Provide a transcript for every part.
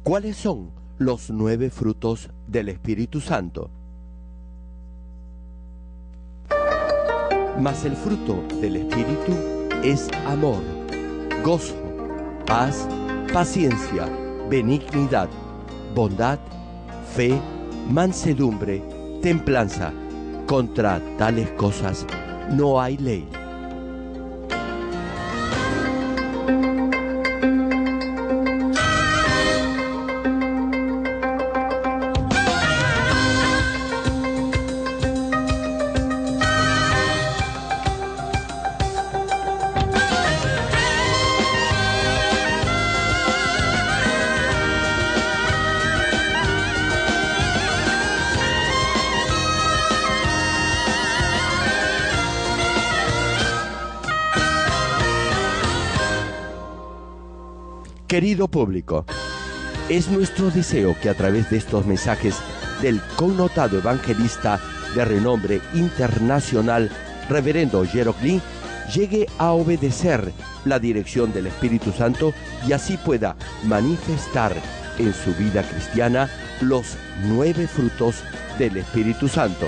¿Cuáles son los 9 frutos del Espíritu Santo? Mas el fruto del Espíritu es amor, gozo, paz, paciencia, benignidad, bondad, fe, mansedumbre, templanza. Contra tales cosas no hay ley. Querido público, es nuestro deseo que a través de estos mensajes del connotado evangelista de renombre internacional, Reverendo Gerald Lee, llegue a obedecer la dirección del Espíritu Santo y así pueda manifestar en su vida cristiana los 9 frutos del Espíritu Santo.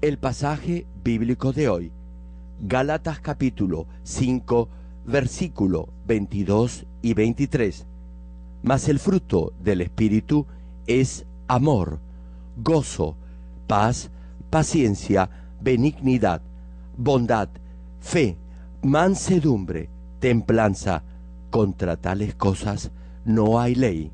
El pasaje bíblico de hoy, Gálatas capítulo 5, versículo 22 y 23. Mas el fruto del Espíritu es amor, gozo, paz, paciencia, benignidad, bondad, fe, mansedumbre, templanza. Contra tales cosas no hay ley.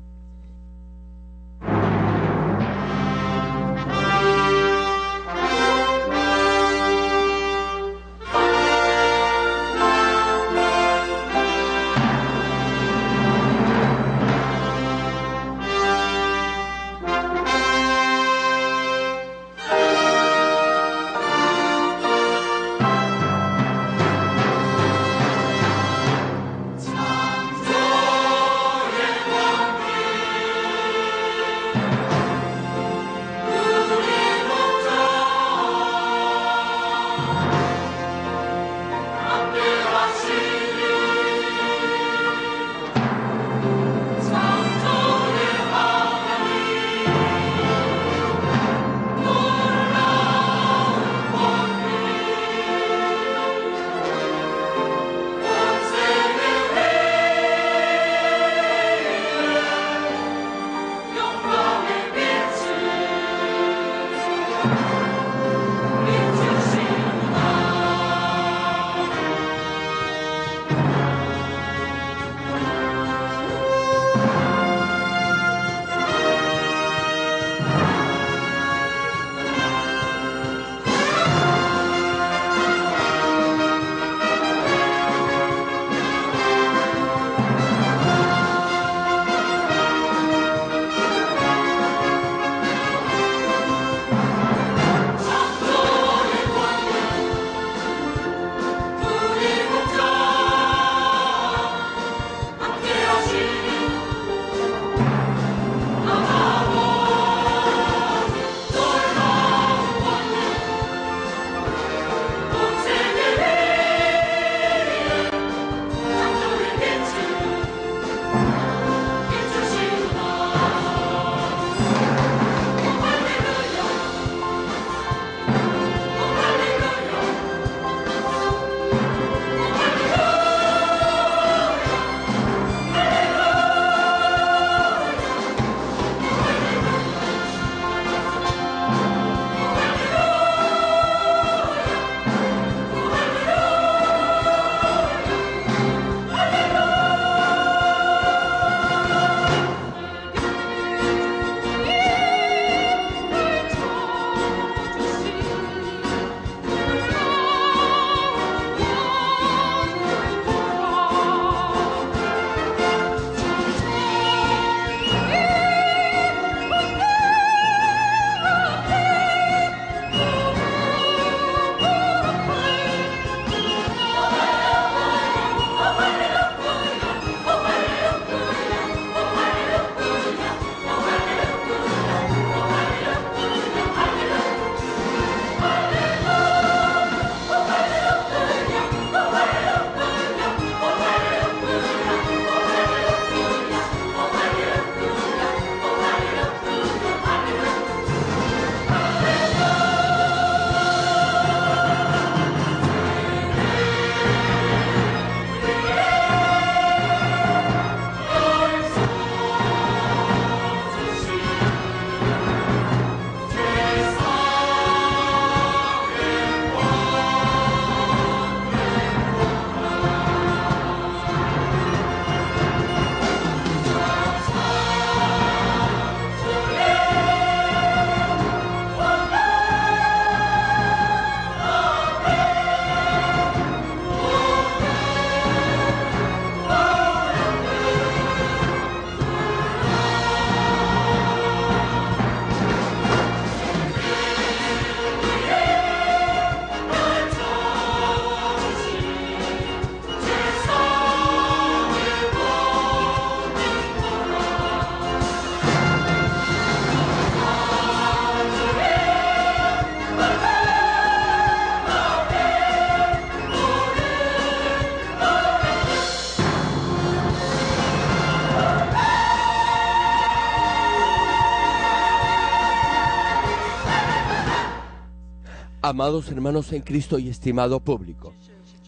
Amados hermanos en Cristo y estimado público,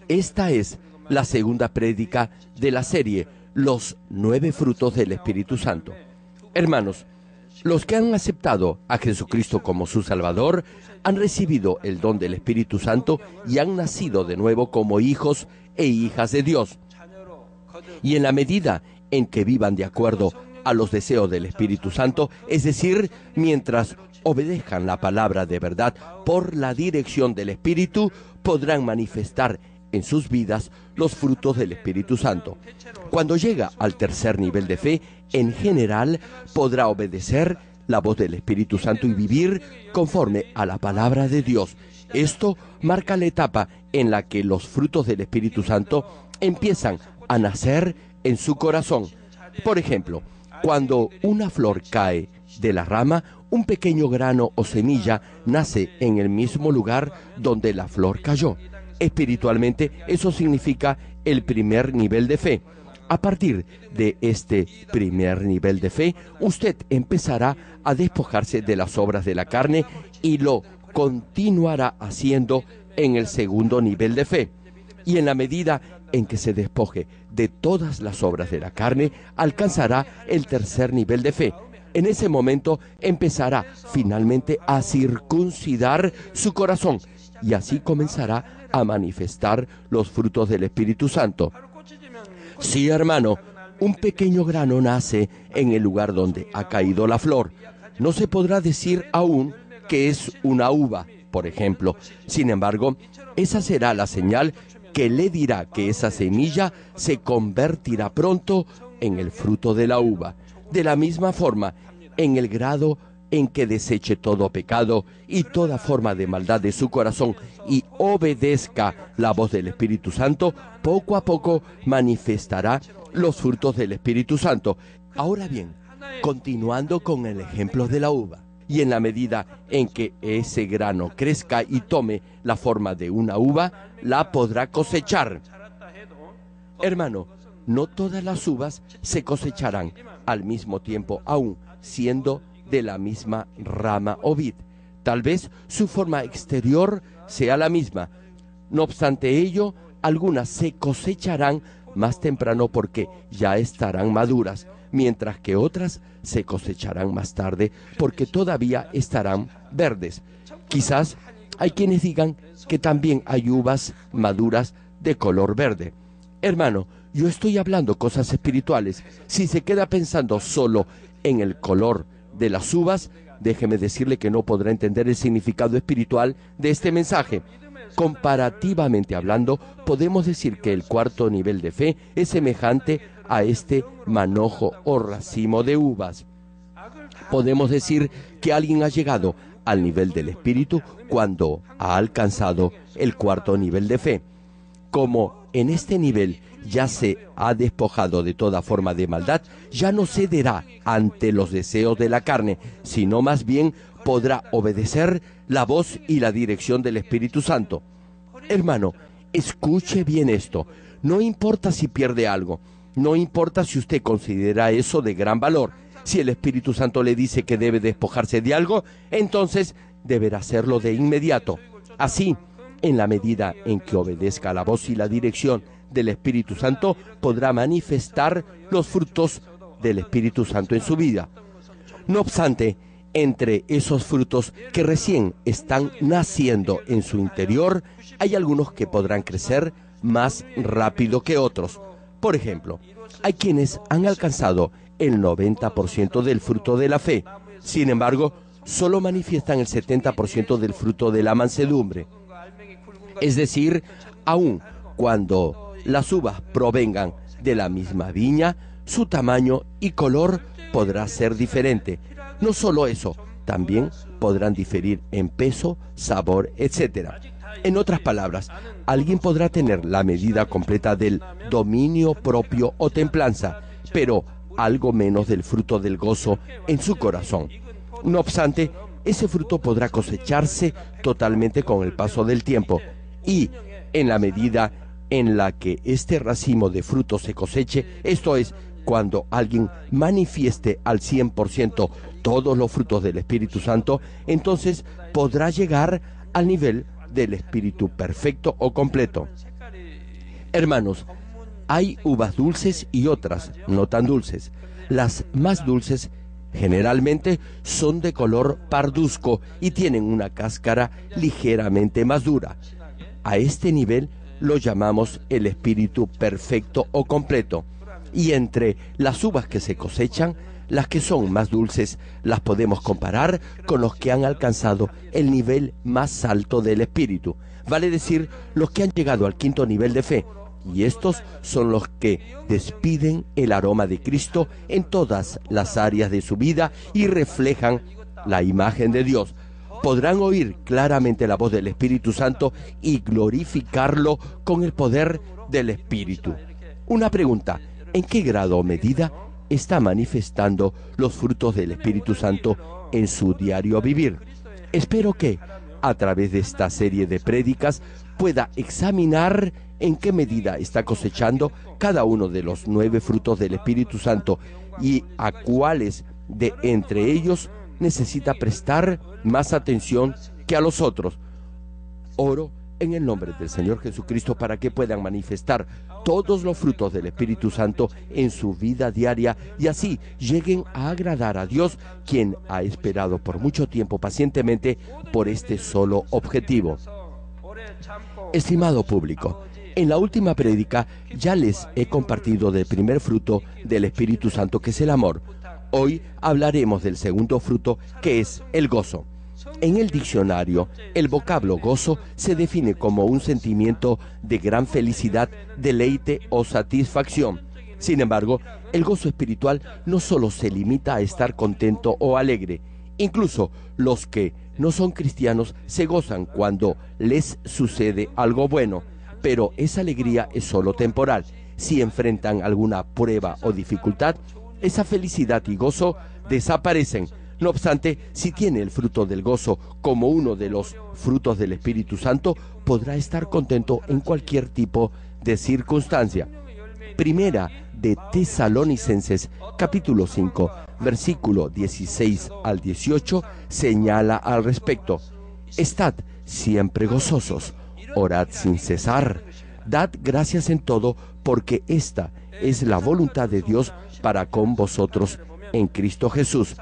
esta es la segunda prédica de la serie Los 9 frutos del Espíritu Santo. Hermanos, los que han aceptado a Jesucristo como su Salvador han recibido el don del Espíritu Santo y han nacido de nuevo como hijos e hijas de Dios. Y en la medida en que vivan de acuerdo a los deseos del Espíritu Santo, es decir, mientras obedezcan la palabra de verdad por la dirección del Espíritu, podrán manifestar en sus vidas los frutos del Espíritu Santo. Cuando llega al tercer nivel de fe, en general podrá obedecer la voz del Espíritu Santo y vivir conforme a la palabra de Dios. Esto marca la etapa en la que los frutos del Espíritu Santo empiezan a nacer en su corazón. Por ejemplo, cuando una flor cae de la rama, un pequeño grano o semilla nace en el mismo lugar donde la flor cayó. Espiritualmente, eso significa el primer nivel de fe. A partir de este primer nivel de fe, usted empezará a despojarse de las obras de la carne y lo continuará haciendo en el segundo nivel de fe. Y en la medida en que se despoje de todas las obras de la carne, alcanzará el tercer nivel de fe. En ese momento empezará finalmente a circuncidar su corazón y así comenzará a manifestar los frutos del Espíritu Santo. Sí, hermano, un pequeño grano nace en el lugar donde ha caído la flor. No se podrá decir aún que es una uva, por ejemplo. Sin embargo, esa será la señal que le dirá que esa semilla se convertirá pronto en el fruto de la uva. De la misma forma, en el grado en que deseche todo pecado y toda forma de maldad de su corazón y obedezca la voz del Espíritu Santo, poco a poco manifestará los frutos del Espíritu Santo. Ahora bien, continuando con el ejemplo de la uva, y en la medida en que ese grano crezca y tome la forma de una uva, la podrá cosechar. Hermano, no todas las uvas se cosecharán al mismo tiempo, aún siendo de la misma rama o vid. Tal vez su forma exterior sea la misma. No obstante ello, algunas se cosecharán más temprano porque ya estarán maduras, mientras que otras se cosecharán más tarde porque todavía estarán verdes. Quizás hay quienes digan que también hay uvas maduras de color verde. Hermano, yo estoy hablando cosas espirituales. Si se queda pensando solo en el color de las uvas, déjeme decirle que no podrá entender el significado espiritual de este mensaje. Comparativamente hablando, podemos decir que el cuarto nivel de fe es semejante a este manojo o racimo de uvas. Podemos decir que alguien ha llegado al nivel del espíritu cuando ha alcanzado el cuarto nivel de fe. Como en este nivel ya se ha despojado de toda forma de maldad, ya no cederá ante los deseos de la carne, sino más bien podrá obedecer la voz y la dirección del Espíritu Santo. Hermano, escuche bien esto. No importa si pierde algo, no importa si usted considera eso de gran valor. Si el Espíritu Santo le dice que debe despojarse de algo, entonces deberá hacerlo de inmediato. Así, en la medida en que obedezca la voz y la dirección del Espíritu Santo, podrá manifestar los frutos del Espíritu Santo en su vida. No obstante, entre esos frutos que recién están naciendo en su interior, hay algunos que podrán crecer más rápido que otros. Por ejemplo, hay quienes han alcanzado el 90% del fruto de la fe. Sin embargo, solo manifiestan el 70% del fruto de la mansedumbre. Es decir, aun cuando las uvas provengan de la misma viña, su tamaño y color podrá ser diferente. No solo eso, también podrán diferir en peso, sabor, etc. En otras palabras, alguien podrá tener la medida completa del dominio propio o templanza, pero algo menos del fruto del gozo en su corazón. No obstante, ese fruto podrá cosecharse totalmente con el paso del tiempo, y en la medida en la que este racimo de frutos se coseche, esto es, cuando alguien manifieste al 100% todos los frutos del Espíritu Santo, entonces podrá llegar al nivel del espíritu perfecto o completo. Hermanos, hay uvas dulces y otras no tan dulces. Las más dulces generalmente son de color parduzco y tienen una cáscara ligeramente más dura. A este nivel lo llamamos el espíritu perfecto o completo. Y entre las uvas que se cosechan, las que son más dulces las podemos comparar con los que han alcanzado el nivel más alto del espíritu, vale decir, los que han llegado al quinto nivel de fe. Y estos son los que despiden el aroma de Cristo en todas las áreas de su vida y reflejan la imagen de Dios. Podrán oír claramente la voz del Espíritu Santo y glorificarlo con el poder del Espíritu. Una pregunta: ¿en qué grado o medida está manifestando los frutos del Espíritu Santo en su diario vivir? Espero que, a través de esta serie de prédicas, pueda examinar en qué medida está cosechando cada uno de los 9 frutos del Espíritu Santo y a cuáles de entre ellos necesita prestar más atención que a los otros. Oro en el nombre del Señor Jesucristo para que puedan manifestar todos los frutos del Espíritu Santo en su vida diaria y así lleguen a agradar a Dios, quien ha esperado por mucho tiempo pacientemente por este solo objetivo. Estimado público, en la última prédica ya les he compartido del primer fruto del Espíritu Santo, que es el amor. Hoy hablaremos del segundo fruto, que es el gozo. En el diccionario, el vocablo gozo se define como un sentimiento de gran felicidad, deleite o satisfacción. Sin embargo, el gozo espiritual no solo se limita a estar contento o alegre. Incluso los que no son cristianos se gozan cuando les sucede algo bueno, pero esa alegría es solo temporal. Si enfrentan alguna prueba o dificultad, esa felicidad y gozo desaparecen. No obstante, si tiene el fruto del gozo como uno de los frutos del Espíritu Santo, podrá estar contento en cualquier tipo de circunstancia. Primera de Tesalonicenses, capítulo 5, versículo 16 al 18, señala al respecto: Estad siempre gozosos, orad sin cesar, dad gracias en todo, porque esta es la voluntad de Dios para con vosotros en Cristo Jesús.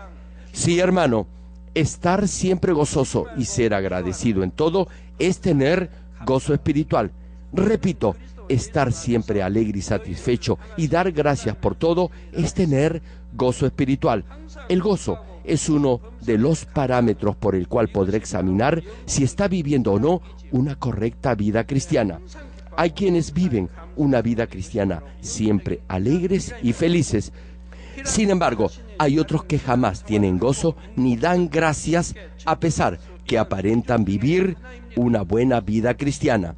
Sí, hermano, estar siempre gozoso y ser agradecido en todo es tener gozo espiritual. Repito, estar siempre alegre y satisfecho y dar gracias por todo es tener gozo espiritual. El gozo es uno de los parámetros por el cual podrá examinar si está viviendo o no una correcta vida cristiana. Hay quienes viven una vida cristiana siempre alegres y felices. Sin embargo, hay otros que jamás tienen gozo ni dan gracias a pesar que aparentan vivir una buena vida cristiana.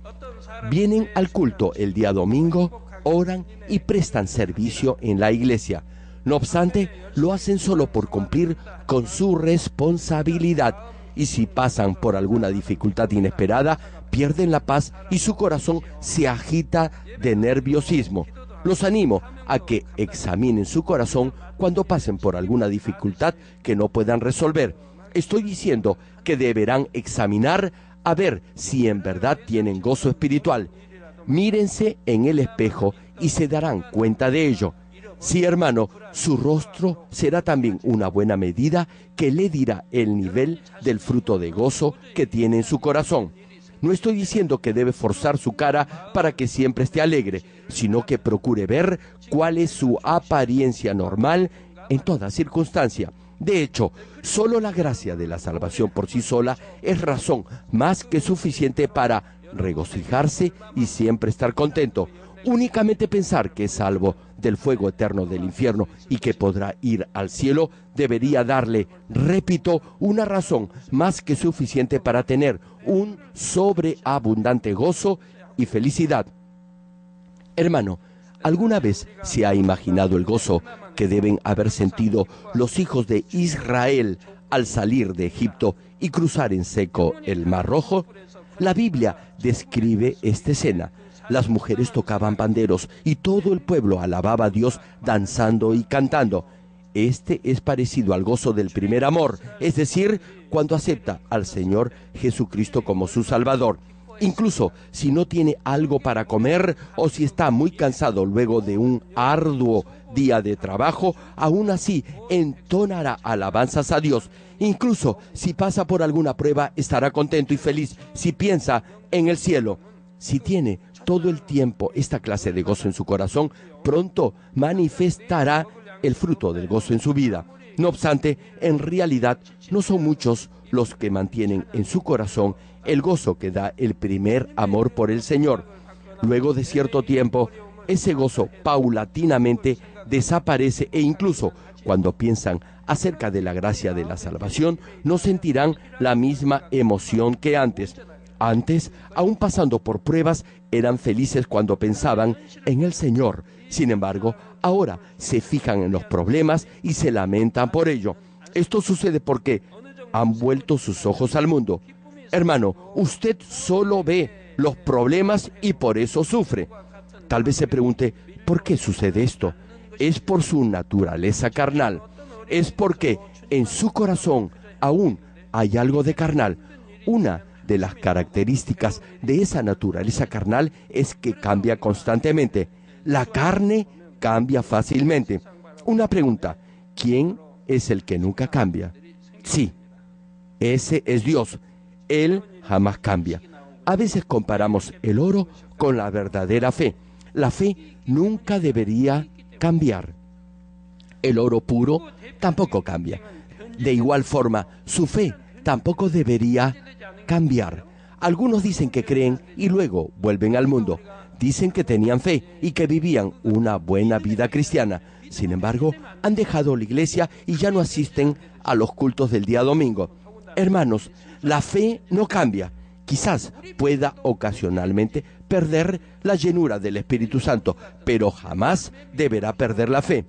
Vienen al culto el día domingo, oran y prestan servicio en la iglesia. No obstante, lo hacen solo por cumplir con su responsabilidad. Y si pasan por alguna dificultad inesperada, pierden la paz y su corazón se agita de nerviosismo. Los animo a que examinen su corazón cuando pasen por alguna dificultad que no puedan resolver. Estoy diciendo que deberán examinar a ver si en verdad tienen gozo espiritual. Mírense en el espejo y se darán cuenta de ello. Sí, hermano, su rostro será también una buena medida que le dirá el nivel del fruto de gozo que tiene en su corazón. No estoy diciendo que debe forzar su cara para que siempre esté alegre, sino que procure ver cuál es su apariencia normal en toda circunstancia. De hecho, solo la gracia de la salvación por sí sola es razón más que suficiente para regocijarse y siempre estar contento. Únicamente pensar que es salvo del fuego eterno del infierno y que podrá ir al cielo debería darle, repito, una razón más que suficiente para tener un sobreabundante gozo y felicidad. Hermano, ¿alguna vez se ha imaginado el gozo que deben haber sentido los hijos de Israel al salir de Egipto y cruzar en seco el Mar Rojo? La Biblia describe esta escena. Las mujeres tocaban panderos y todo el pueblo alababa a Dios danzando y cantando. Este es parecido al gozo del primer amor, es decir, cuando acepta al Señor Jesucristo como su Salvador. Incluso si no tiene algo para comer o si está muy cansado luego de un arduo día de trabajo, aún así entonará alabanzas a Dios. Incluso si pasa por alguna prueba, estará contento y feliz si piensa en el cielo. Si tiene todo el tiempo esta clase de gozo en su corazón, pronto manifestará el fruto del gozo en su vida. No obstante, en realidad no son muchos los que mantienen en su corazón el gozo que da el primer amor por el Señor. Luego de cierto tiempo, ese gozo paulatinamente desaparece e incluso cuando piensan acerca de la gracia de la salvación, no sentirán la misma emoción que antes. Antes, aún pasando por pruebas, eran felices cuando pensaban en el Señor. Sin embargo, ahora se fijan en los problemas y se lamentan por ello. Esto sucede porque han vuelto sus ojos al mundo. Hermano, usted solo ve los problemas y por eso sufre. Tal vez se pregunte, ¿por qué sucede esto? Es por su naturaleza carnal. Es porque en su corazón aún hay algo de carnal. Una de las características de esa naturaleza carnal es que cambia constantemente. La carne cambia fácilmente. Una pregunta, ¿quién es el que nunca cambia? Sí, ese es Dios. Él jamás cambia. A veces comparamos el oro con la verdadera fe. La fe nunca debería cambiar. El oro puro tampoco cambia. De igual forma, su fe tampoco debería cambiar. Algunos dicen que creen y luego vuelven al mundo. Dicen que tenían fe y que vivían una buena vida cristiana. Sin embargo, han dejado la iglesia y ya no asisten a los cultos del día domingo. Hermanos, la fe no cambia. Quizás pueda ocasionalmente perder la llenura del Espíritu Santo, pero jamás deberá perder la fe.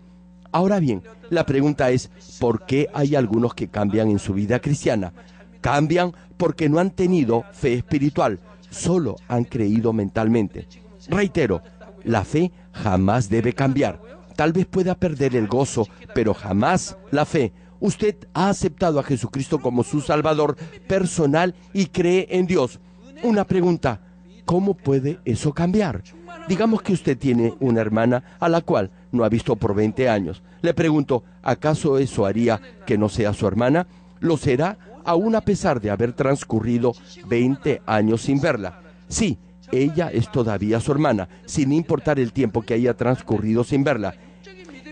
Ahora bien, la pregunta es, ¿por qué hay algunos que cambian en su vida cristiana? Cambian porque no han tenido fe espiritual, solo han creído mentalmente. Reitero, la fe jamás debe cambiar. Tal vez pueda perder el gozo, pero jamás la fe. Usted ha aceptado a Jesucristo como su Salvador personal y cree en Dios. Una pregunta, ¿cómo puede eso cambiar? Digamos que usted tiene una hermana a la cual no ha visto por 20 años. Le pregunto, ¿acaso eso haría que no sea su hermana? Lo será aún a pesar de haber transcurrido 20 años sin verla. Sí, ella es todavía su hermana, sin importar el tiempo que haya transcurrido sin verla.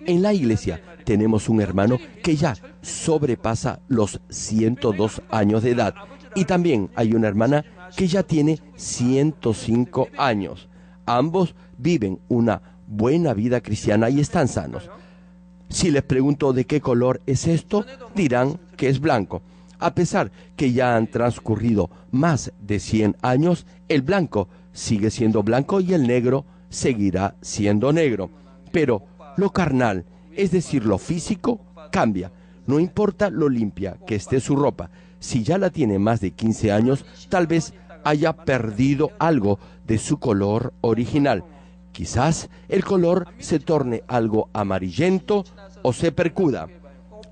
En la iglesia tenemos un hermano que ya sobrepasa los 102 años de edad. Y también hay una hermana que ya tiene 105 años. Ambos viven una buena vida cristiana y están sanos. Si les pregunto de qué color es esto, dirán que es blanco. A pesar que ya han transcurrido más de 100 años, el blanco sigue siendo blanco y el negro seguirá siendo negro. Pero lo carnal, es decir, lo físico, cambia. No importa lo limpia que esté su ropa. Si ya la tiene más de 15 años, tal vez haya perdido algo de su color original. Quizás el color se torne algo amarillento o se percuda.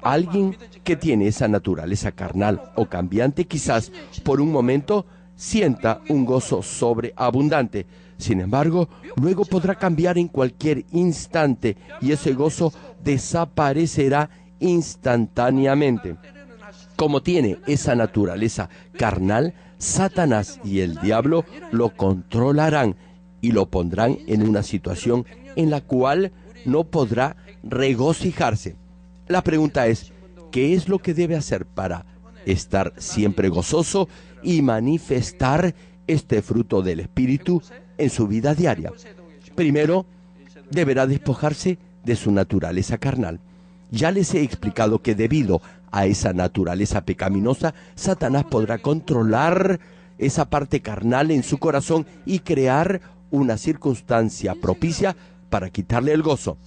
Alguien que tiene esa naturaleza carnal o cambiante quizás por un momento sienta un gozo sobreabundante. Sin embargo, luego podrá cambiar en cualquier instante y ese gozo desaparecerá instantáneamente. Como tiene esa naturaleza carnal, Satanás y el diablo lo controlarán y lo pondrán en una situación en la cual no podrá regocijarse. La pregunta es, ¿qué es lo que debe hacer para estar siempre gozoso y manifestar este fruto del Espíritu en su vida diaria? Primero, deberá despojarse de su naturaleza carnal. Ya les he explicado que debido a esa naturaleza pecaminosa, Satanás podrá controlar esa parte carnal en su corazón y crear una circunstancia propicia para quitarle el gozo.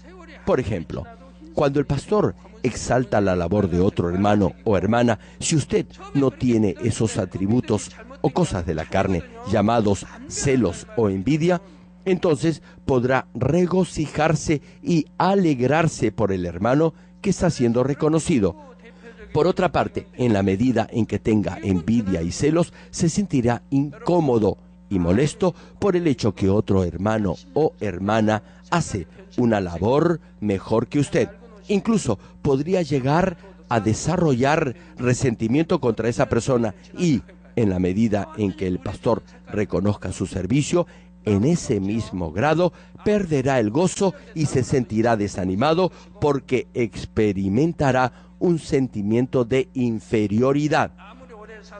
Por ejemplo, cuando el pastor exalta la labor de otro hermano o hermana, si usted no tiene esos atributos o cosas de la carne llamados celos o envidia, entonces podrá regocijarse y alegrarse por el hermano que está siendo reconocido. Por otra parte, en la medida en que tenga envidia y celos, se sentirá incómodo y molesto por el hecho que otro hermano o hermana hace una labor mejor que usted. Incluso podría llegar a desarrollar resentimiento contra esa persona y, en la medida en que el pastor reconozca su servicio, en ese mismo grado perderá el gozo y se sentirá desanimado porque experimentará un sentimiento de inferioridad.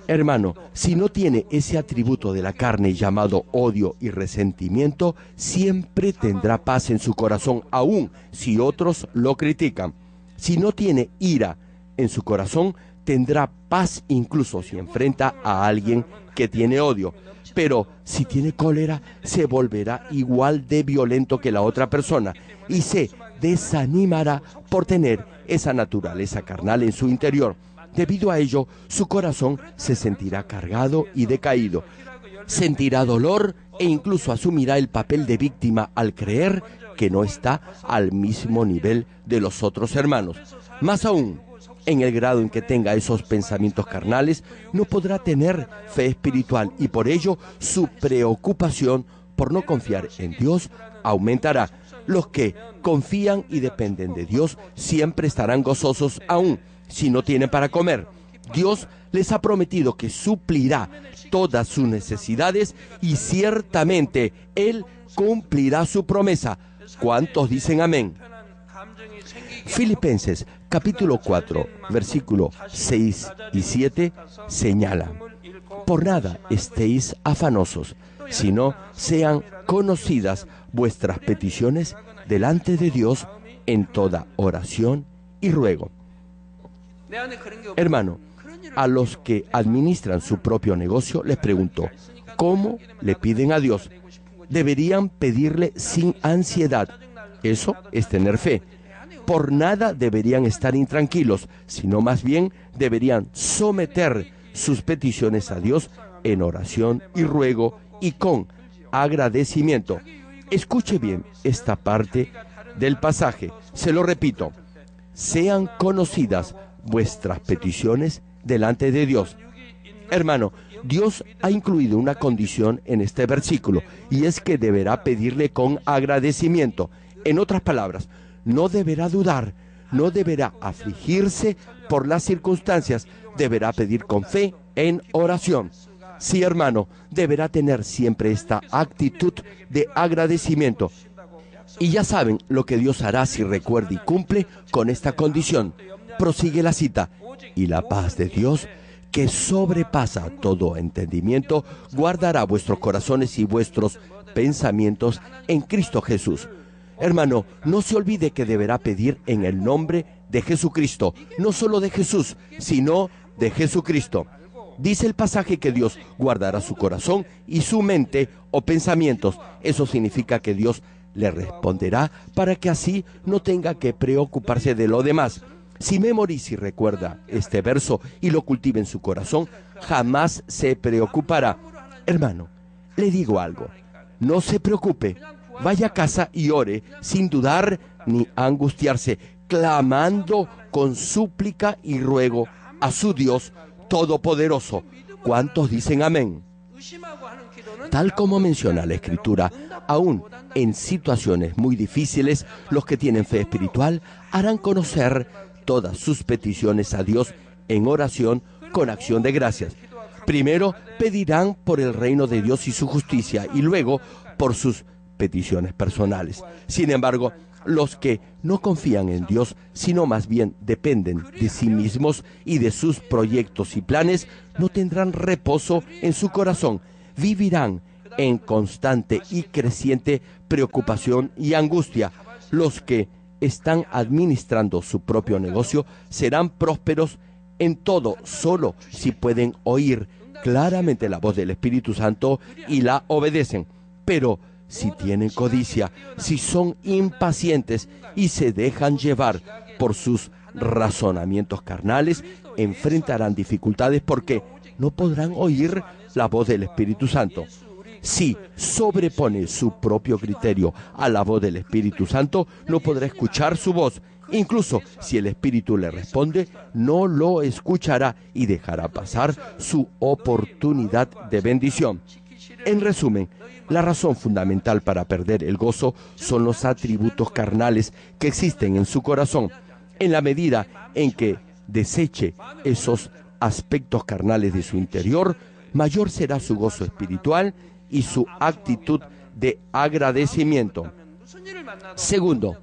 Hermano, si no tiene ese atributo de la carne llamado odio y resentimiento, siempre tendrá paz en su corazón, aun si otros lo critican. Si no tiene ira en su corazón, tendrá paz incluso si enfrenta a alguien que tiene odio. Pero si tiene cólera, se volverá igual de violento que la otra persona y se desanimará por tener esa naturaleza carnal en su interior. Debido a ello, su corazón se sentirá cargado y decaído. Sentirá dolor e incluso asumirá el papel de víctima al creer que no está al mismo nivel de los otros hermanos. Más aún, en el grado en que tenga esos pensamientos carnales, no podrá tener fe espiritual y por ello su preocupación por no confiar en Dios aumentará. Los que confían y dependen de Dios siempre estarán gozosos aún si no tienen para comer. Dios les ha prometido que suplirá todas sus necesidades y ciertamente Él cumplirá su promesa. ¿Cuántos dicen amén? Filipenses capítulo 4, versículo 6 y 7 señala: por nada estéis afanosos, sino sean conocidas vuestras peticiones delante de Dios en toda oración y ruego. Hermano, a los que administran su propio negocio les pregunto, ¿cómo le piden a Dios? Deberían pedirle sin ansiedad. Eso es tener fe. Por nada deberían estar intranquilos, sino más bien deberían someter sus peticiones a Dios en oración y ruego y con agradecimiento. Escuche bien esta parte del pasaje. Se lo repito. Sean conocidas vuestras peticiones delante de Dios. Hermano, Dios ha incluido una condición en este versículo y es que deberá pedirle con agradecimiento. En otras palabras, no deberá dudar, no deberá afligirse por las circunstancias, deberá pedir con fe en oración. Sí, hermano, deberá tener siempre esta actitud de agradecimiento. Y ya saben lo que Dios hará si recuerda y cumple con esta condición. Prosigue la cita. Y la paz de Dios, que sobrepasa todo entendimiento, guardará vuestros corazones y vuestros pensamientos en Cristo Jesús. Hermano, no se olvide que deberá pedir en el nombre de Jesucristo, no solo de Jesús, sino de Jesucristo. Dice el pasaje que Dios guardará su corazón y su mente o pensamientos. Eso significa que Dios le responderá para que así no tenga que preocuparse de lo demás. Si memoriza y recuerda este verso y lo cultiva en su corazón, jamás se preocupará. Hermano, le digo algo, no se preocupe, vaya a casa y ore sin dudar ni angustiarse, clamando con súplica y ruego a su Dios Todopoderoso. ¿Cuántos dicen amén? Tal como menciona la Escritura, aún en situaciones muy difíciles, los que tienen fe espiritual harán conocer todas sus peticiones a Dios en oración con acción de gracias. Primero pedirán por el reino de Dios y su justicia y luego por sus peticiones personales. Sin embargo, los que no confían en Dios, sino más bien dependen de sí mismos y de sus proyectos y planes, no tendrán reposo en su corazón. Vivirán en constante y creciente preocupación y angustia. Los que están administrando su propio negocio serán prósperos en todo, solo si pueden oír claramente la voz del Espíritu Santo y la obedecen. Pero si tienen codicia, si son impacientes y se dejan llevar por sus razonamientos carnales, enfrentarán dificultades porque no podrán oír la voz del Espíritu Santo. Si sobrepone su propio criterio a la voz del Espíritu Santo, no podrá escuchar su voz Incluso si el Espíritu le responde, no lo escuchará y dejará pasar su oportunidad de bendición. En resumen, la razón fundamental para perder el gozo son los atributos carnales que existen en su corazón. En la medida en que deseche esos aspectos carnales de su interior, mayor será su gozo espiritual y su actitud de agradecimiento. Segundo,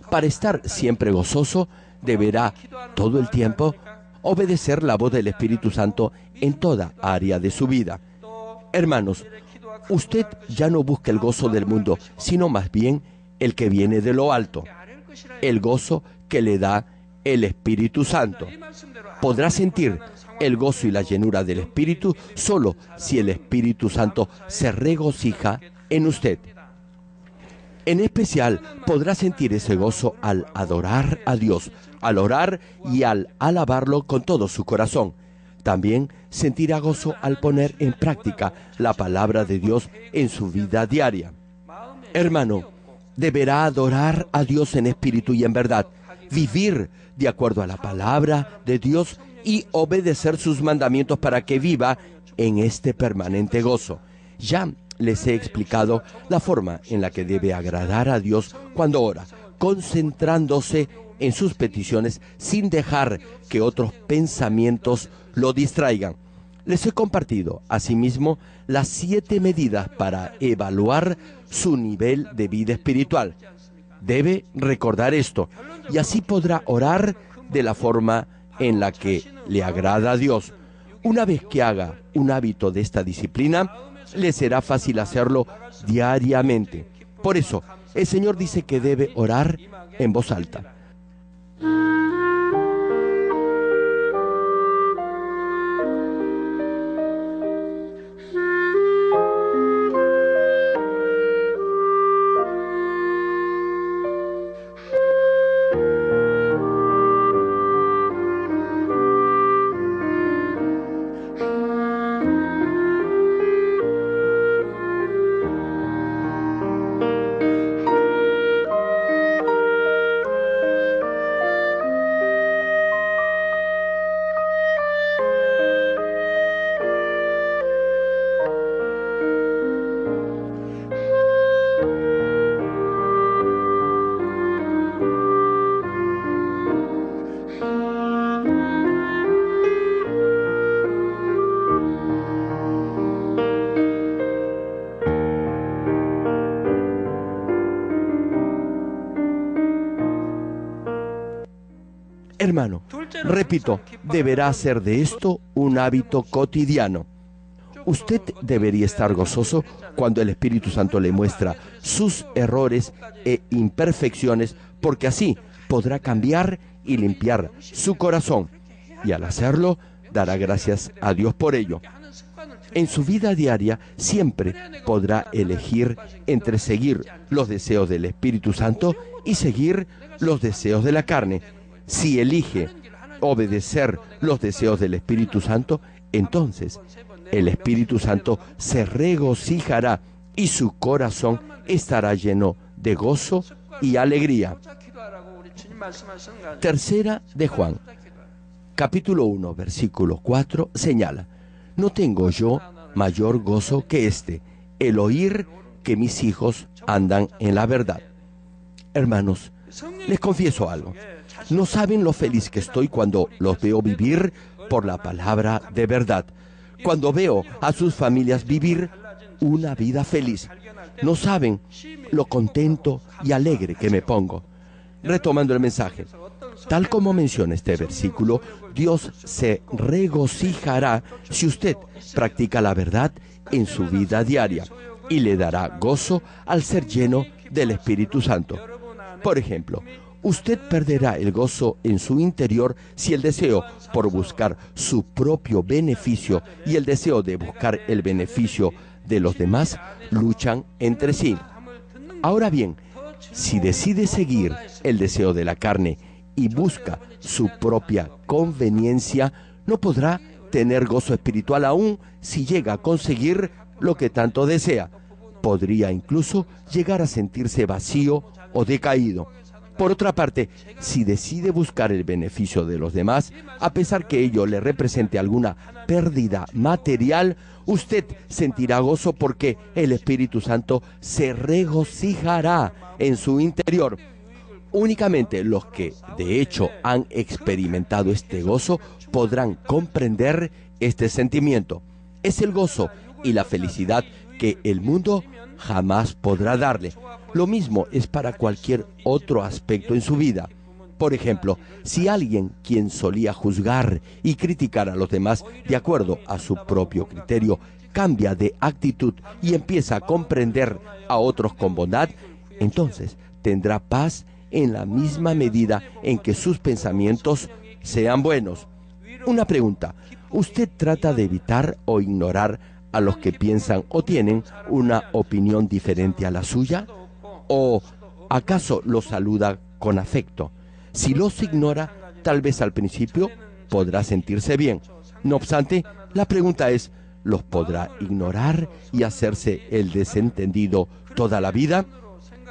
para estar siempre gozoso, deberá todo el tiempo obedecer la voz del Espíritu Santo en toda área de su vida. Hermanos, usted ya no busca el gozo del mundo, sino más bien el que viene de lo alto, el gozo que le da el Espíritu Santo. Podrá sentir el gozo y la llenura del Espíritu solo si el Espíritu Santo se regocija en usted. En especial, podrá sentir ese gozo al adorar a Dios, al orar y al alabarlo con todo su corazón. También sentirá gozo al poner en práctica la palabra de Dios en su vida diaria. Hermano, deberá adorar a Dios en espíritu y en verdad, vivir de acuerdo a la palabra de Dios y obedecer sus mandamientos para que viva en este permanente gozo. Ya les he explicado la forma en la que debe agradar a Dios cuando ora, concentrándose en sus peticiones sin dejar que otros pensamientos lo distraigan. Les he compartido asimismo las 7 medidas para evaluar su nivel de vida espiritual. Debe recordar esto y así podrá orar de la forma en la que le agrada a Dios. Una vez que haga un hábito de esta disciplina, le será fácil hacerlo diariamente. Por eso, el Señor dice que debe orar en voz alta. Hermano, repito, deberá hacer de esto un hábito cotidiano. Usted debería estar gozoso cuando el Espíritu Santo le muestra sus errores e imperfecciones, porque así podrá cambiar y limpiar su corazón, y al hacerlo, dará gracias a Dios por ello. En su vida diaria siempre podrá elegir entre seguir los deseos del Espíritu Santo y seguir los deseos de la carne. Si elige obedecer los deseos del Espíritu Santo, entonces el Espíritu Santo se regocijará y su corazón estará lleno de gozo y alegría. Tercera de Juan, capítulo 1, versículo 4, señala: no tengo yo mayor gozo que este, el oír que mis hijos andan en la verdad. Hermanos, les confieso algo. No saben lo feliz que estoy cuando los veo vivir por la palabra de verdad. Cuando veo a sus familias vivir una vida feliz. No saben lo contento y alegre que me pongo. Retomando el mensaje, tal como menciona este versículo, Dios se regocijará si usted practica la verdad en su vida diaria y le dará gozo al ser lleno del Espíritu Santo. Por ejemplo, usted perderá el gozo en su interior si el deseo por buscar su propio beneficio y el deseo de buscar el beneficio de los demás luchan entre sí. Ahora bien, si decide seguir el deseo de la carne y busca su propia conveniencia, no podrá tener gozo espiritual aún si llega a conseguir lo que tanto desea. Podría incluso llegar a sentirse vacío o decaído. Por otra parte, si decide buscar el beneficio de los demás, a pesar que ello le represente alguna pérdida material, usted sentirá gozo porque el Espíritu Santo se regocijará en su interior. Únicamente los que, de hecho, han experimentado este gozo podrán comprender este sentimiento. Es el gozo y la felicidad que el mundo jamás podrá darle. Lo mismo es para cualquier otro aspecto en su vida. Por ejemplo, si alguien quien solía juzgar y criticar a los demás de acuerdo a su propio criterio cambia de actitud y empieza a comprender a otros con bondad, entonces tendrá paz en la misma medida en que sus pensamientos sean buenos. Una pregunta: ¿usted trata de evitar o ignorar a los que piensan o tienen una opinión diferente a la suya? ¿O acaso los saluda con afecto? Si los ignora, tal vez al principio podrá sentirse bien. No obstante, la pregunta es, ¿los podrá ignorar y hacerse el desentendido toda la vida?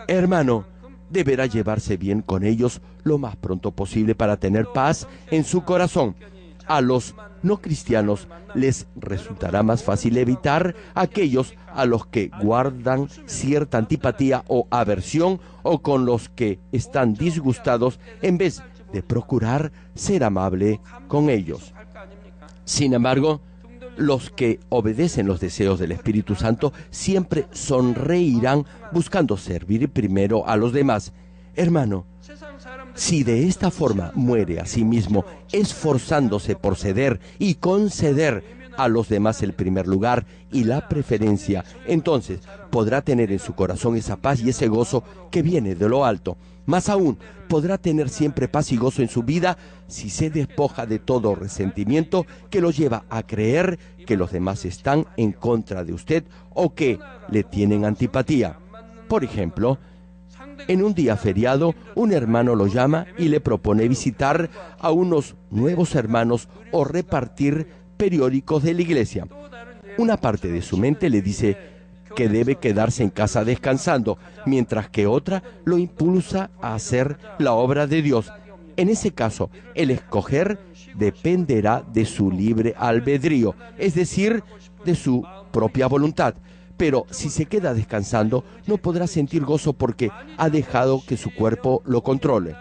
Hermano, deberá llevarse bien con ellos lo más pronto posible para tener paz en su corazón. A los no cristianos les resultará más fácil evitar aquellos a los que guardan cierta antipatía o aversión o con los que están disgustados en vez de procurar ser amable con ellos. Sin embargo, los que obedecen los deseos del Espíritu Santo siempre sonreirán buscando servir primero a los demás. Hermano, si de esta forma muere a sí mismo, esforzándose por ceder y conceder a los demás el primer lugar y la preferencia, entonces podrá tener en su corazón esa paz y ese gozo que viene de lo alto. Más aún, podrá tener siempre paz y gozo en su vida si se despoja de todo resentimiento que lo lleva a creer que los demás están en contra de usted o que le tienen antipatía. Por ejemplo, en un día feriado, un hermano lo llama y le propone visitar a unos nuevos hermanos o repartir periódicos de la iglesia. Una parte de su mente le dice que debe quedarse en casa descansando, mientras que otra lo impulsa a hacer la obra de Dios. En ese caso, el escoger dependerá de su libre albedrío, es decir, de su propia voluntad. Pero si se queda descansando, no podrá sentir gozo porque ha dejado que su cuerpo lo controle.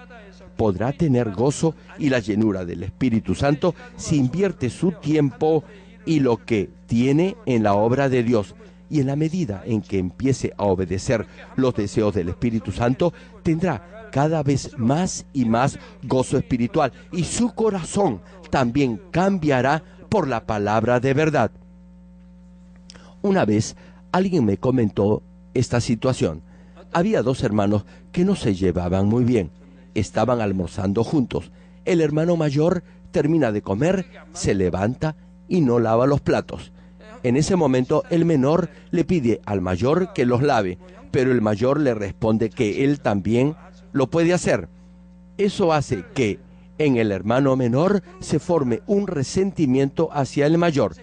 Podrá tener gozo y la llenura del Espíritu Santo si invierte su tiempo y lo que tiene en la obra de Dios. Y en la medida en que empiece a obedecer los deseos del Espíritu Santo, tendrá cada vez más y más gozo espiritual y su corazón también cambiará por la palabra de verdad. Una vez alguien me comentó esta situación. Había dos hermanos que no se llevaban muy bien. Estaban almorzando juntos. El hermano mayor termina de comer, se levanta y no lava los platos. En ese momento el menor le pide al mayor que los lave, pero el mayor le responde que él también lo puede hacer. Eso hace que en el hermano menor se forme un resentimiento hacia el mayor.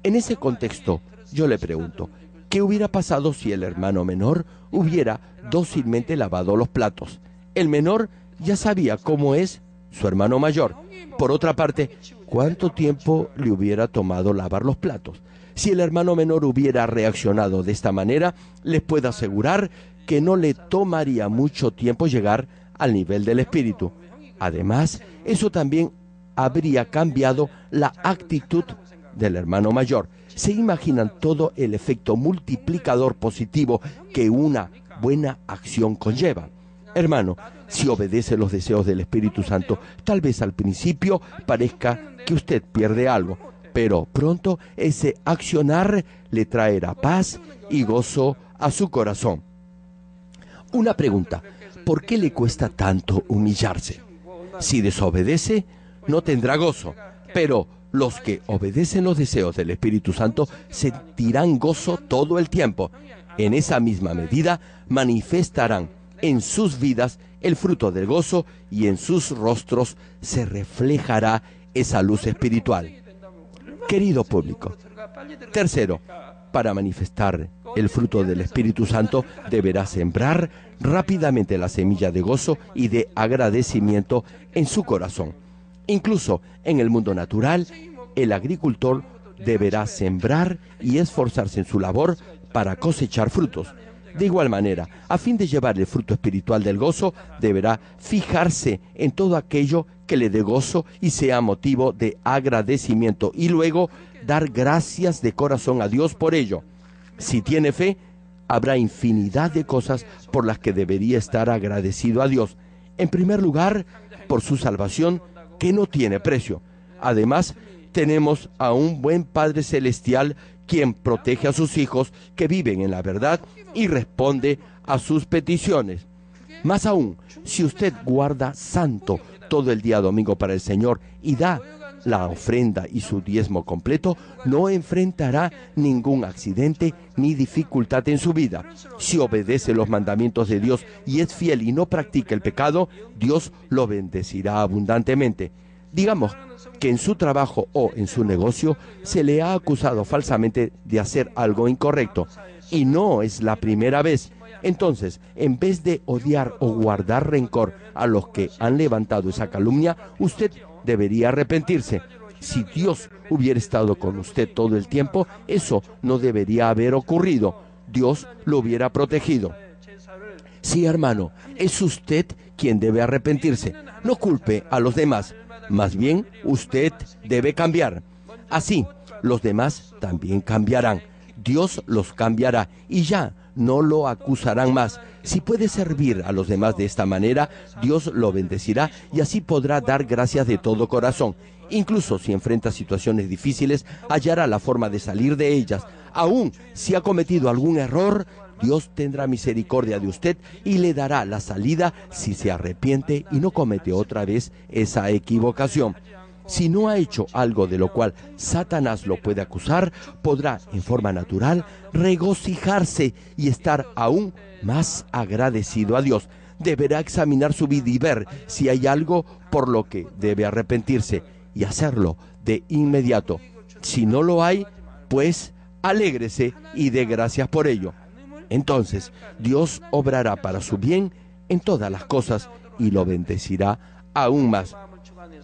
En ese contexto, yo le pregunto, ¿qué hubiera pasado si el hermano menor hubiera dócilmente lavado los platos? El menor ya sabía cómo es su hermano mayor. Por otra parte, ¿cuánto tiempo le hubiera tomado lavar los platos? Si el hermano menor hubiera reaccionado de esta manera, les puedo asegurar que no le tomaría mucho tiempo llegar al nivel del espíritu. Además, eso también habría cambiado la actitud del hermano mayor. ¿Se imaginan todo el efecto multiplicador positivo que una buena acción conlleva? Hermano, si obedece los deseos del Espíritu Santo, tal vez al principio parezca que usted pierde algo, pero pronto ese accionar le traerá paz y gozo a su corazón. Una pregunta: ¿por qué le cuesta tanto humillarse? Si desobedece, no tendrá gozo, pero los que obedecen los deseos del Espíritu Santo sentirán gozo todo el tiempo. En esa misma medida manifestarán en sus vidas el fruto del gozo y en sus rostros se reflejará esa luz espiritual. Querido público, Tercero, para manifestar el fruto del Espíritu Santo, deberá sembrar rápidamente la semilla de gozo y de agradecimiento en su corazón. Incluso en el mundo natural, el agricultor deberá sembrar y esforzarse en su labor para cosechar frutos. De igual manera, a fin de llevar el fruto espiritual del gozo, deberá fijarse en todo aquello que le dé gozo y sea motivo de agradecimiento, y luego dar gracias de corazón a Dios por ello. Si tiene fe, habrá infinidad de cosas por las que debería estar agradecido a Dios. En primer lugar, por su salvación, que no tiene precio. Además, tenemos a un buen Padre Celestial quien protege a sus hijos que viven en la verdad y responde a sus peticiones. Más aún, si usted guarda santo todo el día domingo para el Señor y da la ofrenda y su diezmo completo, no enfrentará ningún accidente ni dificultad en su vida. Si obedece los mandamientos de Dios y es fiel y no practica el pecado, Dios lo bendecirá abundantemente. Digamos que en su trabajo o en su negocio se le ha acusado falsamente de hacer algo incorrecto, y no es la primera vez. Entonces, en vez de odiar o guardar rencor a los que han levantado esa calumnia, usted debería arrepentirse. Si Dios hubiera estado con usted todo el tiempo, eso no debería haber ocurrido. Dios lo hubiera protegido. Sí, hermano, es usted quien debe arrepentirse. No culpe a los demás. Más bien, usted debe cambiar. Así, los demás también cambiarán. Dios los cambiará y ya no lo acusarán más. Si puede servir a los demás de esta manera, Dios lo bendecirá y así podrá dar gracias de todo corazón. Incluso si enfrenta situaciones difíciles, hallará la forma de salir de ellas. Aún si ha cometido algún error, Dios tendrá misericordia de usted y le dará la salida si se arrepiente y no comete otra vez esa equivocación. Si no ha hecho algo de lo cual Satanás lo puede acusar, podrá en forma natural regocijarse y estar aún más agradecido a Dios. Deberá examinar su vida y ver si hay algo por lo que debe arrepentirse y hacerlo de inmediato. Si no lo hay, pues alégrese y dé gracias por ello. Entonces Dios obrará para su bien en todas las cosas y lo bendecirá aún más.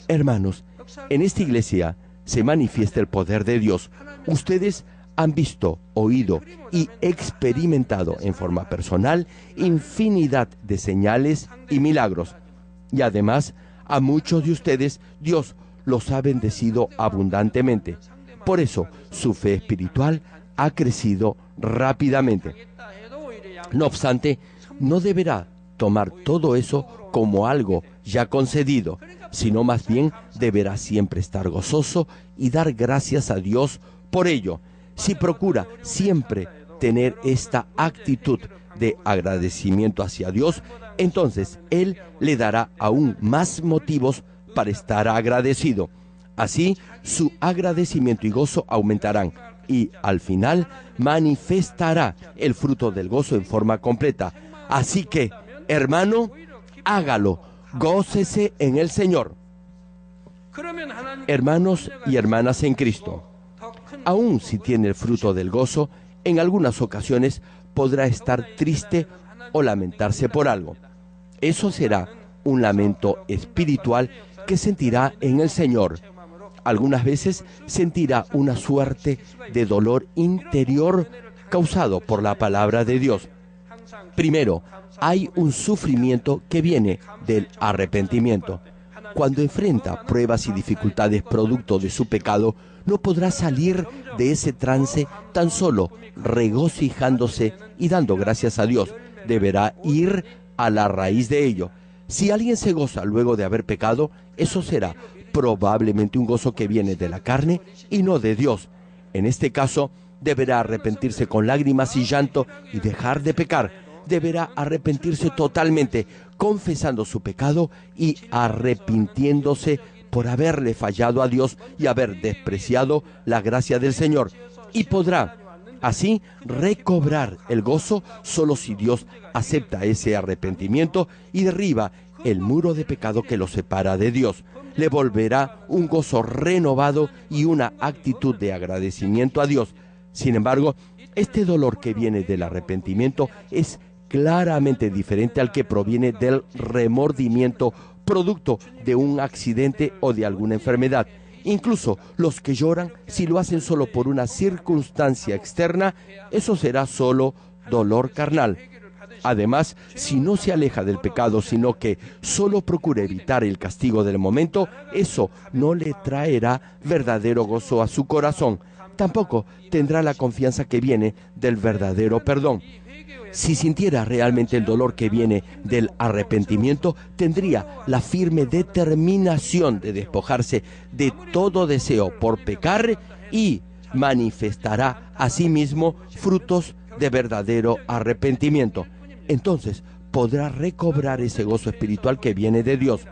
Hermanos, en esta iglesia se manifiesta el poder de Dios. Ustedes han visto, oído y experimentado en forma personal infinidad de señales y milagros. Y además, a muchos de ustedes Dios los ha bendecido abundantemente. Por eso, su fe espiritual ha crecido rápidamente. No obstante, no deberá tomar todo eso como algo ya concedido, sino más bien deberá siempre estar gozoso y dar gracias a Dios por ello. Si procura siempre tener esta actitud de agradecimiento hacia Dios, entonces Él le dará aún más motivos para estar agradecido. Así, su agradecimiento y gozo aumentarán y, al final, manifestará el fruto del gozo en forma completa. Así que, hermano, hágalo, gócese en el Señor. Hermanos y hermanas en Cristo, aun si tiene el fruto del gozo, en algunas ocasiones podrá estar triste o lamentarse por algo. Eso será un lamento espiritual que sentirá en el Señor. Algunas veces sentirá una suerte de dolor interior causado por la palabra de Dios. Primero, hay un sufrimiento que viene del arrepentimiento. Cuando enfrenta pruebas y dificultades producto de su pecado, no podrá salir de ese trance tan solo regocijándose y dando gracias a Dios. Deberá ir a la raíz de ello. Si alguien se goza luego de haber pecado, eso será probablemente un gozo que viene de la carne y no de Dios. En este caso, deberá arrepentirse con lágrimas y llanto y dejar de pecar. Deberá arrepentirse totalmente, confesando su pecado y arrepintiéndose por haberle fallado a Dios y haber despreciado la gracia del Señor. Y podrá así recobrar el gozo solo si Dios acepta ese arrepentimiento y derriba el muro de pecado que lo separa de Dios. le volverá un gozo renovado y una actitud de agradecimiento a Dios. Sin embargo, este dolor que viene del arrepentimiento es claramente diferente al que proviene del remordimiento producto de un accidente o de alguna enfermedad. Incluso los que lloran, si lo hacen solo por una circunstancia externa, eso será solo dolor carnal. Además, si no se aleja del pecado, sino que solo procura evitar el castigo del momento, eso no le traerá verdadero gozo a su corazón. Tampoco tendrá la confianza que viene del verdadero perdón. Si sintiera realmente el dolor que viene del arrepentimiento, tendría la firme determinación de despojarse de todo deseo por pecar y manifestará a sí mismo frutos de verdadero arrepentimiento. Entonces podrá recobrar ese gozo espiritual que viene de Dios.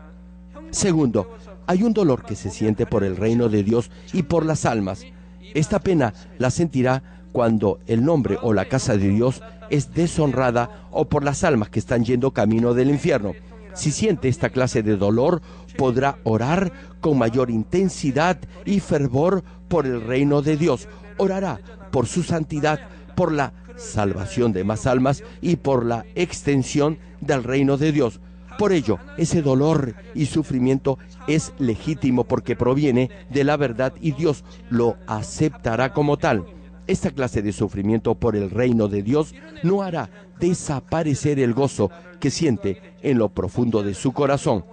Segundo, hay un dolor que se siente por el reino de Dios y por las almas. Esta pena la sentirá cuando el nombre o la casa de Dios es deshonrada o por las almas que están yendo camino del infierno. Si siente esta clase de dolor, podrá orar con mayor intensidad y fervor por el reino de Dios. Orará por su santidad, por la salvación de más almas y por la extensión del reino de Dios. Por ello, ese dolor y sufrimiento es legítimo porque proviene de la verdad y Dios lo aceptará como tal. Esta clase de sufrimiento por el reino de Dios no hará desaparecer el gozo que siente en lo profundo de su corazón.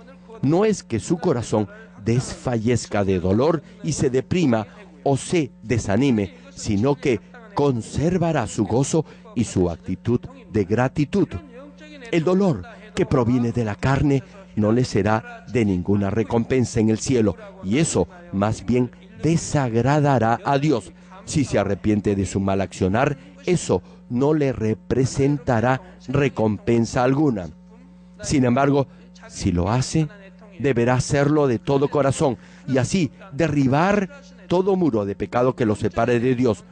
No es que su corazón desfallezca de dolor y se deprima o se desanime, sino que conservará su gozo y su actitud de gratitud. El dolor que proviene de la carne no le será de ninguna recompensa en el cielo, y eso más bien desagradará a Dios. Si se arrepiente de su mal accionar, eso no le representará recompensa alguna. Sin embargo, si lo hace, deberá hacerlo de todo corazón y así derribar todo muro de pecado que lo separe de Dios.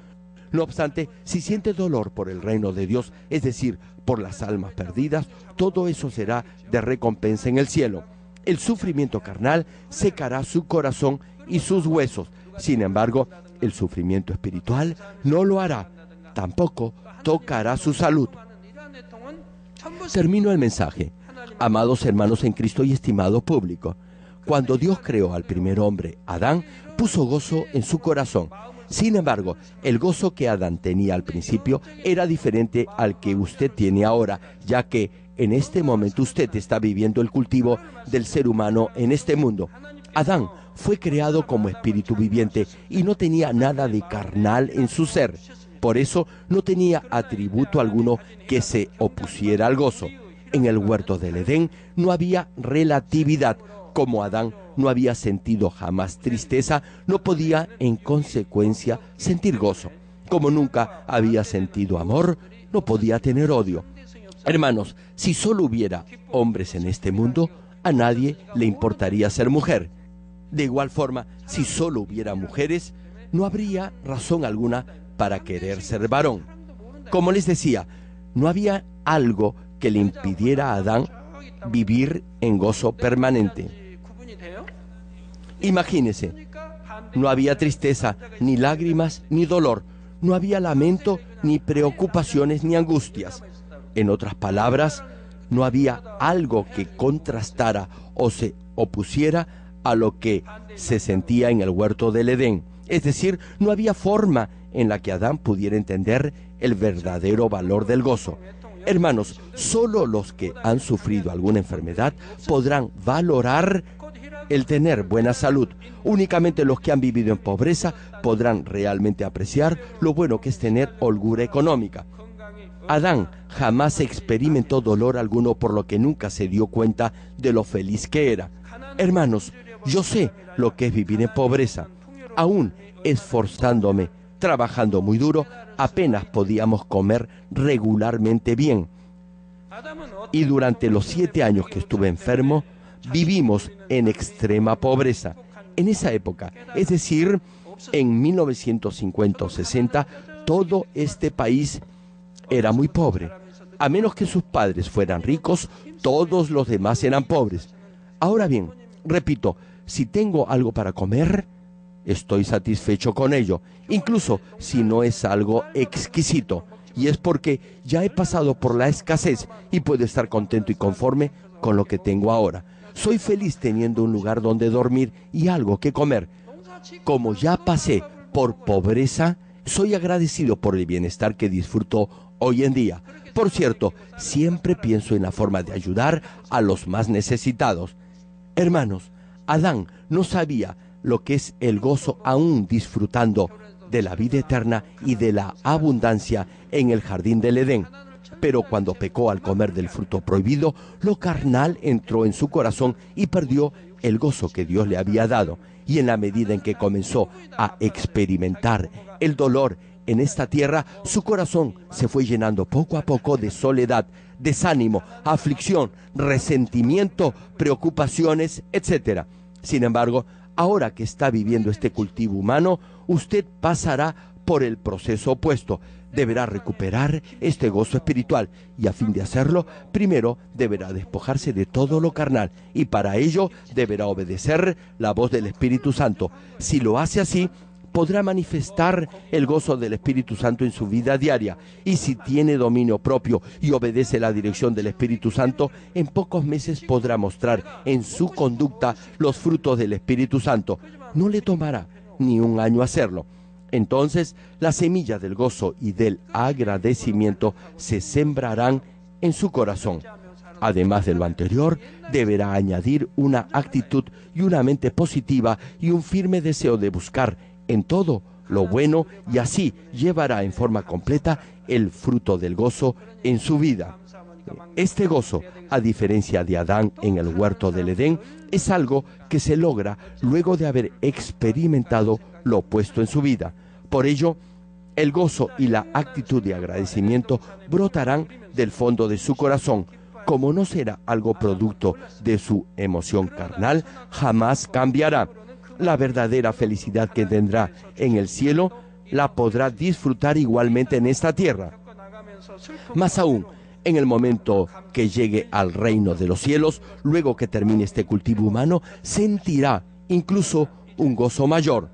No obstante, si siente dolor por el reino de Dios, es decir, por las almas perdidas, todo eso será de recompensa en el cielo. El sufrimiento carnal secará su corazón y sus huesos. Sin embargo, el sufrimiento espiritual no lo hará, tampoco tocará su salud. Termino el mensaje. Amados hermanos en Cristo y estimado público, cuando Dios creó al primer hombre, Adán, puso gozo en su corazón. Sin embargo, el gozo que Adán tenía al principio era diferente al que usted tiene ahora, ya que en este momento usted está viviendo el cultivo del ser humano en este mundo. Adán fue creado como espíritu viviente y no tenía nada de carnal en su ser. Por eso no tenía atributo alguno que se opusiera al gozo. En el huerto del Edén no había relatividad. Como Adán no había sentido jamás tristeza, no podía en consecuencia sentir gozo. Como nunca había sentido amor, no podía tener odio. Hermanos, si solo hubiera hombres en este mundo, a nadie le importaría ser mujer. De igual forma, si solo hubiera mujeres, no habría razón alguna para querer ser varón. Como les decía, no había algo que le impidiera a Adán vivir en gozo permanente. Imagínese, no había tristeza, ni lágrimas, ni dolor, no había lamento, ni preocupaciones, ni angustias. En otras palabras, no había algo que contrastara o se opusiera a lo que se sentía en el huerto del Edén. Es decir, no había forma en la que Adán pudiera entender el verdadero valor del gozo. Hermanos, solo los que han sufrido alguna enfermedad podrán valorar el tener buena salud. Únicamente los que han vivido en pobreza podrán realmente apreciar lo bueno que es tener holgura económica. Adán jamás experimentó dolor alguno, por lo que nunca se dio cuenta de lo feliz que era. Hermanos, yo sé lo que es vivir en pobreza. Aún esforzándome, trabajando muy duro, apenas podíamos comer regularmente bien. Y durante los 7 años que estuve enfermo, vivimos en extrema pobreza. En esa época, es decir, en 1950 o 60, todo este país era muy pobre. A menos que sus padres fueran ricos, todos los demás eran pobres. Ahora bien, repito, si tengo algo para comer, estoy satisfecho con ello, incluso si no es algo exquisito. Y es porque ya he pasado por la escasez y puedo estar contento y conforme con lo que tengo ahora. Soy feliz teniendo un lugar donde dormir y algo que comer. Como ya pasé por pobreza, soy agradecido por el bienestar que disfruto hoy en día. Por cierto, siempre pienso en la forma de ayudar a los más necesitados. Hermanos, Adán no sabía lo que es el gozo aún disfrutando de la vida eterna y de la abundancia en el jardín del Edén. Pero cuando pecó al comer del fruto prohibido, lo carnal entró en su corazón y perdió el gozo que Dios le había dado. Y en la medida en que comenzó a experimentar el dolor en esta tierra, su corazón se fue llenando poco a poco de soledad, desánimo, aflicción, resentimiento, preocupaciones, etc. Sin embargo, ahora que está viviendo este cultivo humano, usted pasará por el proceso opuesto. Deberá recuperar este gozo espiritual y a fin de hacerlo, primero deberá despojarse de todo lo carnal y para ello deberá obedecer la voz del Espíritu Santo. Si lo hace así, podrá manifestar el gozo del Espíritu Santo en su vida diaria. Y si tiene dominio propio y obedece la dirección del Espíritu Santo, en pocos meses podrá mostrar en su conducta los frutos del Espíritu Santo. No le tomará ni un año hacerlo. Entonces, las semillas del gozo y del agradecimiento se sembrarán en su corazón. Además de lo anterior, deberá añadir una actitud y una mente positiva y un firme deseo de buscar en todo lo bueno, y así llevará en forma completa el fruto del gozo en su vida. Este gozo, a diferencia de Adán en el huerto del Edén, es algo que se logra luego de haber experimentado lo opuesto en su vida. Por ello, el gozo y la actitud de agradecimiento brotarán del fondo de su corazón. Como no será algo producto de su emoción carnal, jamás cambiará. La verdadera felicidad que tendrá en el cielo la podrá disfrutar igualmente en esta tierra. Más aún, en el momento que llegue al reino de los cielos, luego que termine este cultivo humano, sentirá incluso un gozo mayor.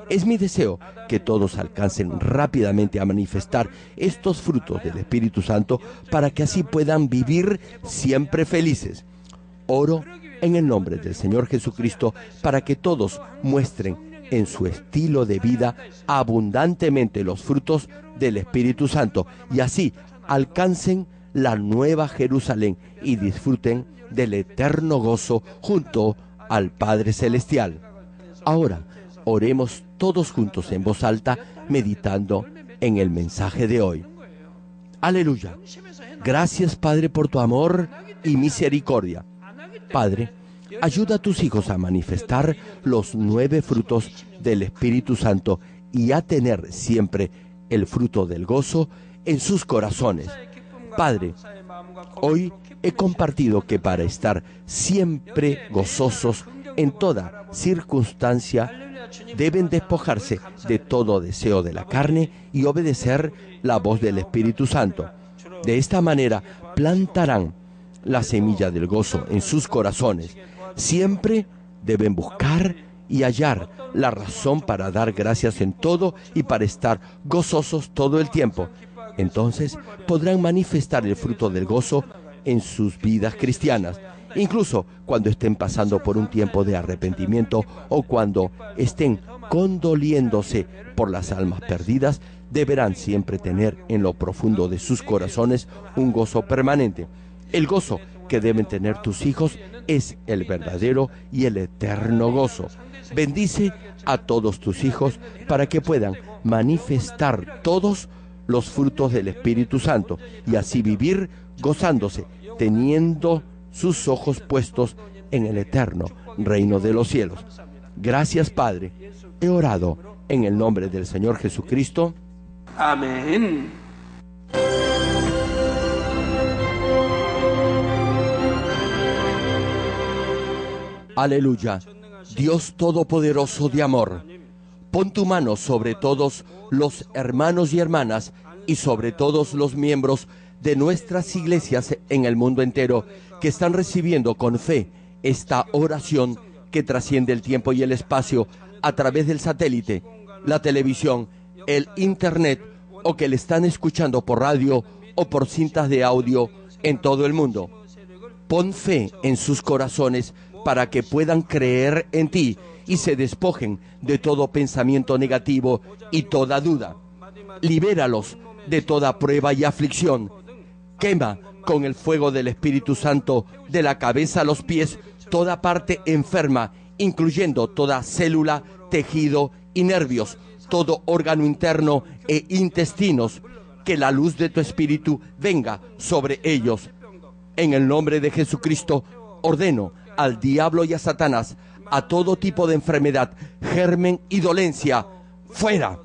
Es mi deseo que todos alcancen rápidamente a manifestar estos frutos del Espíritu Santo para que así puedan vivir siempre felices. Oro en el nombre del Señor Jesucristo para que todos muestren en su estilo de vida abundantemente los frutos del Espíritu Santo y así alcancen la nueva Jerusalén y disfruten del eterno gozo junto al Padre Celestial. Ahora, oremos todos juntos en voz alta, meditando en el mensaje de hoy. Aleluya. Gracias, Padre, por tu amor y misericordia. Padre, ayuda a tus hijos a manifestar los 9 frutos del Espíritu Santo y a tener siempre el fruto del gozo en sus corazones. Padre, hoy he compartido que para estar siempre gozosos en toda circunstancia, deben despojarse de todo deseo de la carne y obedecer la voz del Espíritu Santo. De esta manera plantarán la semilla del gozo en sus corazones. Siempre deben buscar y hallar la razón para dar gracias en todo y para estar gozosos todo el tiempo. Entonces podrán manifestar el fruto del gozo en sus vidas cristianas, incluso cuando estén pasando por un tiempo de arrepentimiento o cuando estén condoliéndose por las almas perdidas. Deberán siempre tener en lo profundo de sus corazones un gozo permanente. El gozo que deben tener tus hijos es el verdadero y el eterno gozo. Bendice a todos tus hijos para que puedan manifestar todos los frutos del Espíritu Santo y así vivir gozándose, teniendo sus ojos puestos en el eterno reino de los cielos. Gracias, Padre. He orado en el nombre del Señor Jesucristo. Amén. Aleluya. Dios Todopoderoso de amor, pon tu mano sobre todos los hermanos y hermanas y sobre todos los miembros de nuestras iglesias en el mundo entero que están recibiendo con fe esta oración que trasciende el tiempo y el espacio a través del satélite, la televisión, el internet o que le están escuchando por radio o por cintas de audio en todo el mundo. Pon fe en sus corazones para que puedan creer en ti y se despojen de todo pensamiento negativo y toda duda. Libéralos de toda prueba y aflicción. Quema con el fuego del Espíritu Santo de la cabeza a los pies toda parte enferma, incluyendo toda célula, tejido y nervios, todo órgano interno e intestinos. Que la luz de tu Espíritu venga sobre ellos. En el nombre de Jesucristo, ordeno al diablo y a Satanás, a todo tipo de enfermedad, germen y dolencia, fuera.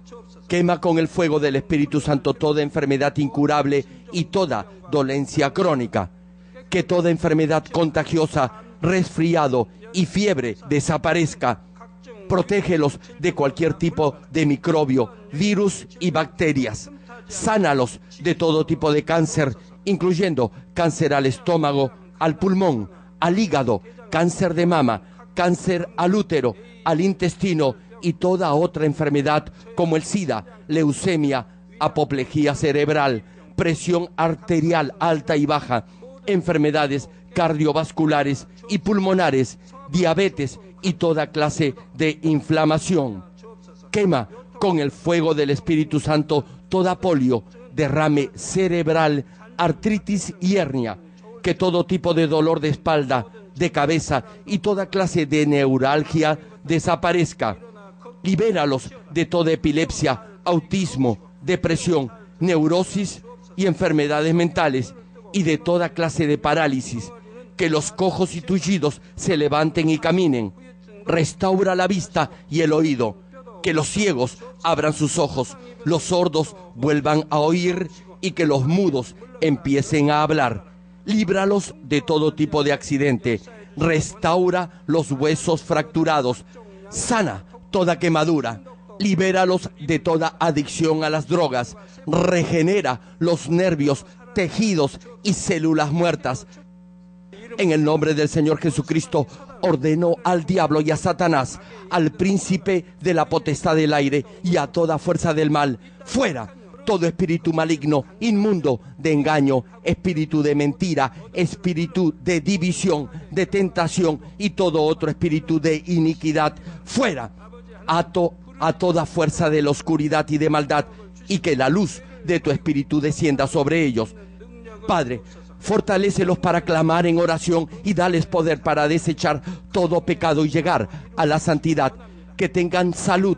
Quema con el fuego del Espíritu Santo toda enfermedad incurable y toda dolencia crónica. Que toda enfermedad contagiosa, resfriado y fiebre desaparezca. Protégelos de cualquier tipo de microbio, virus y bacterias. Sánalos de todo tipo de cáncer, incluyendo cáncer al estómago, al pulmón, al hígado, cáncer de mama, cáncer al útero, al intestino y toda otra enfermedad como el SIDA, leucemia, apoplejía cerebral, presión arterial alta y baja, enfermedades cardiovasculares y pulmonares, diabetes y toda clase de inflamación. Quema con el fuego del Espíritu Santo toda polio, derrame cerebral, artritis y hernia. Que todo tipo de dolor de espalda, de cabeza y toda clase de neuralgia desaparezca. Libéralos de toda epilepsia, autismo, depresión, neurosis y enfermedades mentales y de toda clase de parálisis. Que los cojos y tullidos se levanten y caminen. Restaura la vista y el oído. Que los ciegos abran sus ojos, los sordos vuelvan a oír y que los mudos empiecen a hablar. Líbralos de todo tipo de accidente. Restaura los huesos fracturados. Sana toda quemadura. Libéralos de toda adicción a las drogas. Regenera los nervios, tejidos y células muertas. En el nombre del Señor Jesucristo, ordeno al diablo y a Satanás, al príncipe de la potestad del aire y a toda fuerza del mal, fuera. Todo espíritu maligno, inmundo, de engaño, espíritu de mentira, espíritu de división, de tentación y todo otro espíritu de iniquidad, fuera. Ato a toda fuerza de la oscuridad y de maldad y que la luz de tu espíritu descienda sobre ellos. Padre, fortalécelos para clamar en oración y dales poder para desechar todo pecado y llegar a la santidad. Que tengan salud,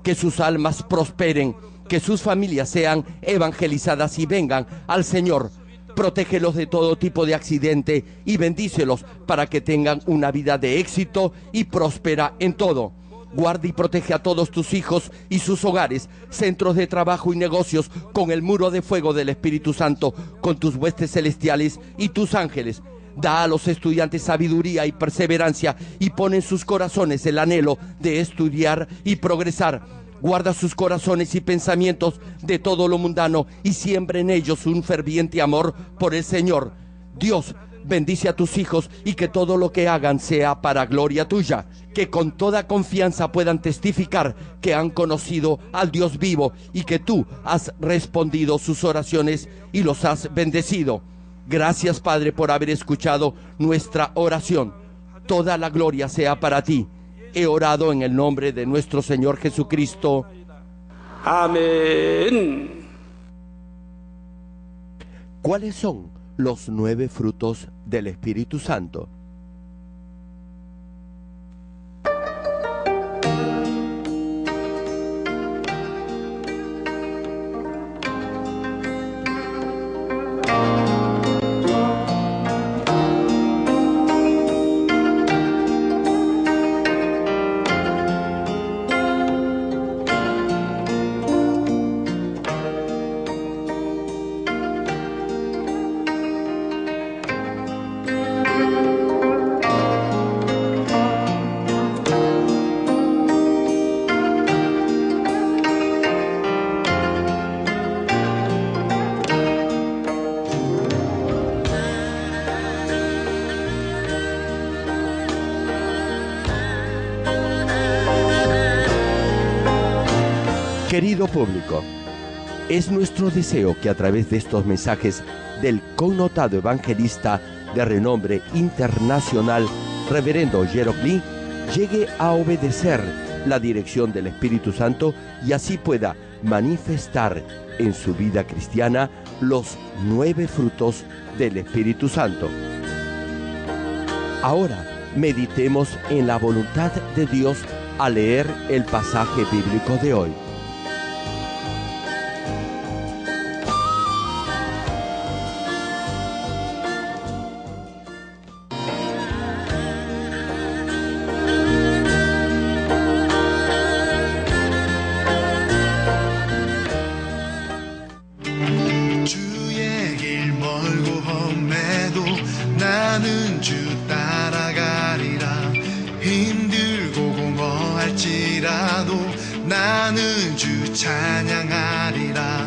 que sus almas prosperen, que sus familias sean evangelizadas y vengan al Señor. Protégelos de todo tipo de accidente y bendícelos para que tengan una vida de éxito y próspera en todo. Guarda y protege a todos tus hijos y sus hogares, centros de trabajo y negocios con el muro de fuego del Espíritu Santo, con tus huestes celestiales y tus ángeles. Da a los estudiantes sabiduría y perseverancia y pon en sus corazones el anhelo de estudiar y progresar. Guarda sus corazones y pensamientos de todo lo mundano y siembra en ellos un ferviente amor por el Señor. Dios, bendice a tus hijos y que todo lo que hagan sea para gloria tuya. Que con toda confianza puedan testificar que han conocido al Dios vivo y que tú has respondido sus oraciones y los has bendecido. Gracias, Padre, por haber escuchado nuestra oración. Toda la gloria sea para ti. He orado en el nombre de nuestro Señor Jesucristo. Amén. ¿Cuáles son los 9 frutos del Espíritu Santo? Querido público, es nuestro deseo que a través de estos mensajes del connotado evangelista de renombre internacional, Reverendo Gerald Lee, llegue a obedecer la dirección del Espíritu Santo y así pueda manifestar en su vida cristiana los 9 frutos del Espíritu Santo. Ahora, meditemos en la voluntad de Dios al leer el pasaje bíblico de hoy. 주의 길 멀고 험해도 나는 주 따라가리라. 힘들고 공허할지라도 나는 주 찬양하리라.